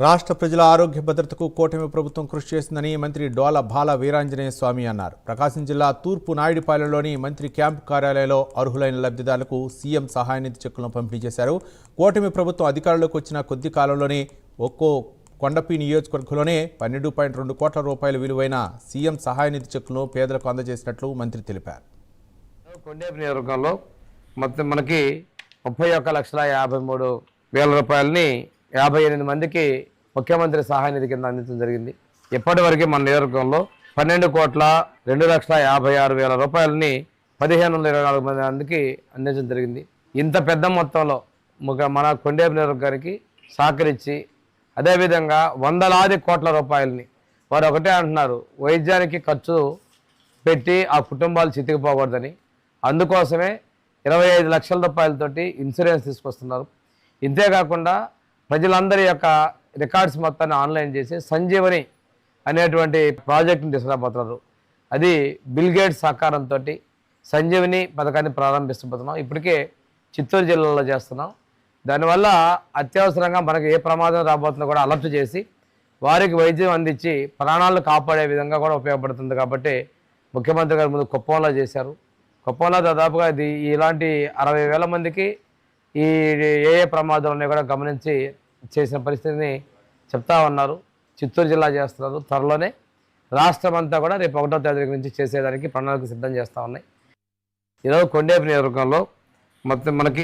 రాష్ట్ర ప్రజల ఆరోగ్య భద్రతకు కూటమి ప్రభుత్వం కృషి చేసిందని మంత్రి డోల బాల వీరాంజనేయ స్వామి అన్నారు. ప్రకాశం జిల్లా తూర్పు నాయుడుపాలెంలోని మంత్రి క్యాంపు కార్యాలయంలో అర్హులైన లబ్ధిదారులకు సీఎం సహాయ నిధి చెక్కులను పంపిణీ చేశారు. కూటమి ప్రభుత్వం అధికారంలోకి వచ్చిన కొద్ది కాలంలోనే ఒక్కో కొండపి నియోజకవర్గంలోనే 12.2 కోట్ల రూపాయల విలువైన సీఎం సహాయ నిధి చెక్కులను పేదలకు అందజేసినట్లు మంత్రి తెలిపారు. కొండపి నియోజకవర్గంలో మొత్తం మనకి 31,53,000 రూపాయలని 58 మందికి ముఖ్యమంత్రి సహాయ నిధి కింద అందించడం జరిగింది. ఇప్పటివరకు మన నియోజకవర్గంలో 12,02,56,000 రూపాయలని 1,524 మందికి అందించడం జరిగింది. ఇంత పెద్ద మొత్తంలో మన కొండేపు నియోజకవర్గానికి సహకరించి అదేవిధంగా వందలాది కోట్ల రూపాయలని వారు ఒకటే అంటున్నారు, వైద్యానికి ఖర్చు పెట్టి ఆ కుటుంబాలు చితికిపోకూడదని. అందుకోసమే 25 లక్షల రూపాయలతోటి ఇన్సూరెన్స్ తీసుకొస్తున్నారు. ఇంతేకాకుండా ప్రజలందరి యొక్క రికార్డ్స్ మొత్తాన్ని ఆన్లైన్ చేసి సంజీవని అనేటువంటి ప్రాజెక్టును తీసుకురాబోతున్నారు. అది బిల్ గేట్స్ సహకారంతో సంజీవని పథకాన్ని ప్రారంభిస్తున్నాం. ఇప్పటికే చిత్తూరు జిల్లాలో చేస్తున్నాం. దానివల్ల అత్యవసరంగా మనకి ఏ ప్రమాదం రాబోతుందో కూడా అలర్ట్ చేసి వారికి వైద్యం అందించి ప్రాణాలను కాపాడే విధంగా కూడా ఉపయోగపడుతుంది. కాబట్టి ముఖ్యమంత్రి గారు ముందు కుప్పంలో చేశారు. కుప్పంలో దాదాపుగా ఇది ఇలాంటి 60,000 మందికి ఈ ఏ ప్రమాదాలు ఉన్నాయో కూడా గమనించి చేసిన పరిస్థితిని చెప్తా ఉన్నారు. చిత్తూరు జిల్లా చేస్తున్నారు. త్వరలోనే రాష్ట్రం అంతా కూడా రేపు 1వ తేదీ నుంచి చేసేదానికి ప్రణాళిక సిద్ధం చేస్తూ ఉన్నాయి. ఈరోజు కొండేపు నియోజకవర్గంలో మొత్తం మనకి